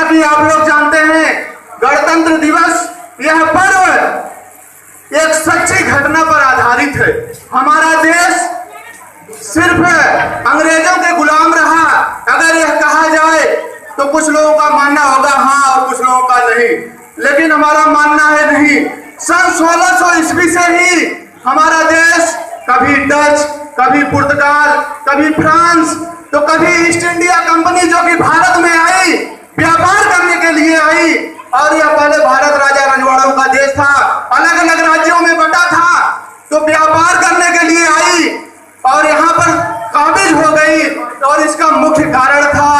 कि आप लोग जानते हैं गणतंत्र दिवस यह पर्व एक सच्ची घटना पर आधारित है। हमारा देश सिर्फ अंग्रेजों के गुलाम रहा, अगर यह कहा जाए तो कुछ लोगों का मानना होगा हाँ और कुछ लोगों का नहीं, लेकिन हमारा मानना है नहीं। सन 1600 ईस्वी से ही हमारा देश कभी डच, कभी पुर्तगाल, कभी फ्रांस, तो कभी ईस्ट इंडिया कंपनी जो कि भारत में आई, व्यापार करने के लिए आई। और यह पहले भारत राजा रजवाड़ों का देश था, अलग अलग राज्यों में बटा था, तो व्यापार करने के लिए आई और यहाँ पर काबिज हो गई। और इसका मुख्य कारण था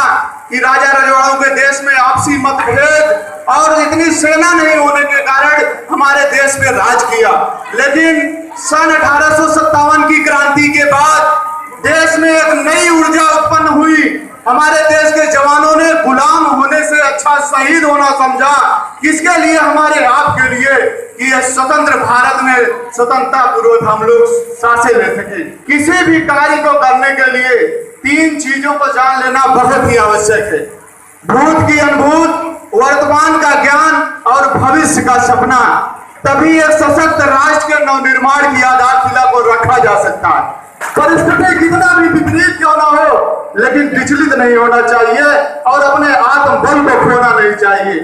कि राजा रजवाड़ों के देश में आपसी मतभेद और इतनी सेना नहीं होने के कारण हमारे देश में राज किया। लेकिन सन 1857 की क्रांति के बाद देश में एक नई ऊर्जा उत्पन्न हुई। हमारे देश के जवानों ने गुलाम होने से अच्छा शहीद होना समझा। किसके लिए? हमारे आपके लिए, कि यह स्वतंत्र भारत में स्वतंत्रता पूर्वक हम लोग सांसें ले सके। किसी भी कार्य को करने के लिए 3 चीजों को जान लेना बहुत ही आवश्यक है: भूत की अनुभूत, वर्तमान का ज्ञान और भविष्य का सपना। तभी एक सशक्त राष्ट्र के नवनिर्माण की आधारशिला को रखा जा सकता है। परिस्थिति कितना भी विपरीत क्यों ना हो, लेकिन विचलित नहीं होना चाहिए और अपने आत्मबल को खोना नहीं चाहिए।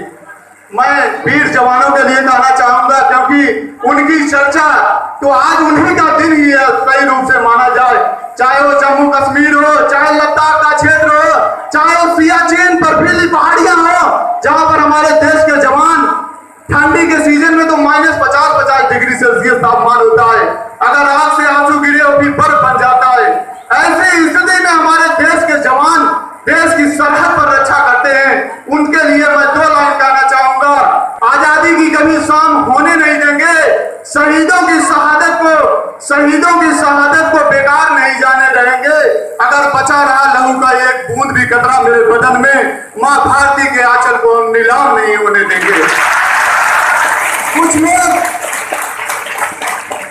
मैं वीर जवानों के लिए कहना चाहूंगा, क्योंकि उनकी चर्चा तो आज उन्हीं का दिन ही है सही रूप से माना जाए। चाहे वो जम्मू कश्मीर हो, चाहे लद्दाख का क्षेत्र हो, चाहे वो सियाचिन बर्फीली पहाड़ियां हो, जहां पर हमारे देश के जवान ठंडी के सीजन में तो -50 डिग्री सेल्सियस तापमान होता है। अगर आग से आंसू गिरे वो भी बर्फ बन जाता है। ऐसी स्थिति में हमारे देश के जवान देश की सरहद पर रक्षा करते हैं। उनके लिए मैं 2 लाइन कहना चाहूंगा: आजादी की कभी शाम होने नहीं देंगे। शहीदों की शहादत को बेकार नहीं जाने देंगे। अगर बचा रहा लहू का एक बूंद भी कतरा मेरे बदन में, मां भारती के आंचल को हम नीलाम नहीं होने देंगे। कुछ लोग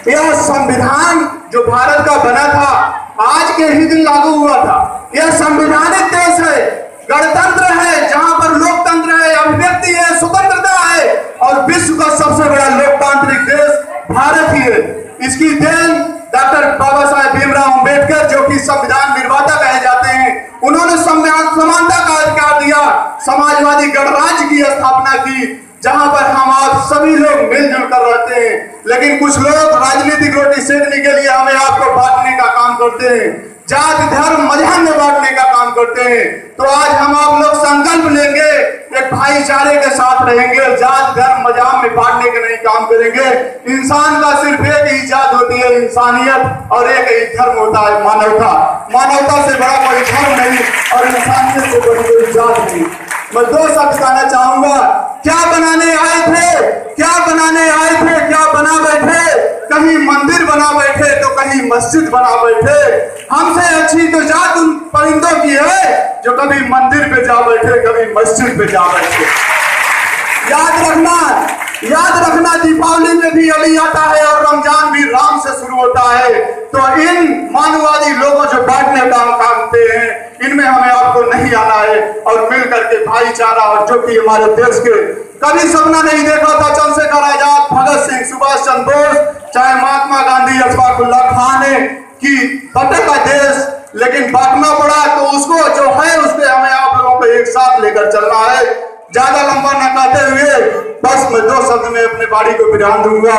यह संविधान जो भारत का बना था आज के ही दिन लागू हुआ था। यह संवैधानिक देश है, गणतंत्र है, जहां पर लोकतंत्र है, अभिव्यक्ति है, स्वतंत्रता है और विश्व का सबसे बड़ा लोकतांत्रिक देश भारत ही है। इसकी देन डॉक्टर बाबा साहेब भीमराव अंबेडकर, जो कि संविधान निर्माता कहे जाते हैं, उन्होंने समानता का अधिकार दिया, समाजवादी गणराज्य की स्थापना की, जहां पर हम आप सभी लोग मिलजुल कर रहते हैं। लेकिन कुछ लोग राजनीतिक रोटी सेकने के लिए हमें आपको बांटने का काम करते हैं, जाति धर्म मजहब में बांटने का काम करते हैं। तो आज हम आप लोग संकल्प लेंगे, एक भाईचारे के साथ रहेंगे, जाति धर्म मजहब में बांटने के नहीं काम करेंगे। इंसान का सिर्फ एक ही जात होती है, इंसानियत, और एक ही धर्म होता है, मानवता। मानवता से बड़ा कोई धर्म नहीं और इंसानियत से बड़ी कोई जात नहीं। मैं 2 शब्द कहना चाहूंगा: क्या बनाने आए थे, क्या बनाने आए थे, क्या बना बैठे? कहीं मंदिर बना बैठे तो कहीं मस्जिद बना बैठे। हमसे अच्छी तो जात उन परिंदों की है जो कभी मंदिर पे जा बैठे, कभी मस्जिद पे जा बैठे। याद रखना दीपावली में भी अली आता है और रमजान भी राम से शुरू होता है। तो इन मानववादी लोगों जो बांटने का काम करते हैं, इनमें हमें आपको नहीं आना है और मिल करके भाईचारा, और जो कि हमारे देश के कभी सपना नहीं देखा था चंद्रशेखर आजाद, भगत सिंह, सुभाष चंद्र बोस, चाहे महात्मा गांधी, अशफाक उल्लाह खान ने कि बटेगा देश, लेकिन बांटना पड़ा। तो उसको जो है उस पर हमें आप लोगों को एक साथ लेकर चलना है। ज्यादा लंबा न कहते हुए बस मैं 2 शब्द में अपने बाड़ी को विराम दूंगा।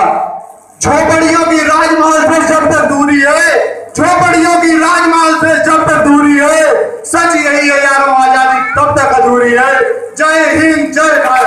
झोपड़ियों की राजमहल से जब तक दूरी है, झोपड़ियों की राजमहल से जब तक दूरी है, सच यही है यारों, आजादी तब तक अधूरी है। जय हिंद, जय भारत।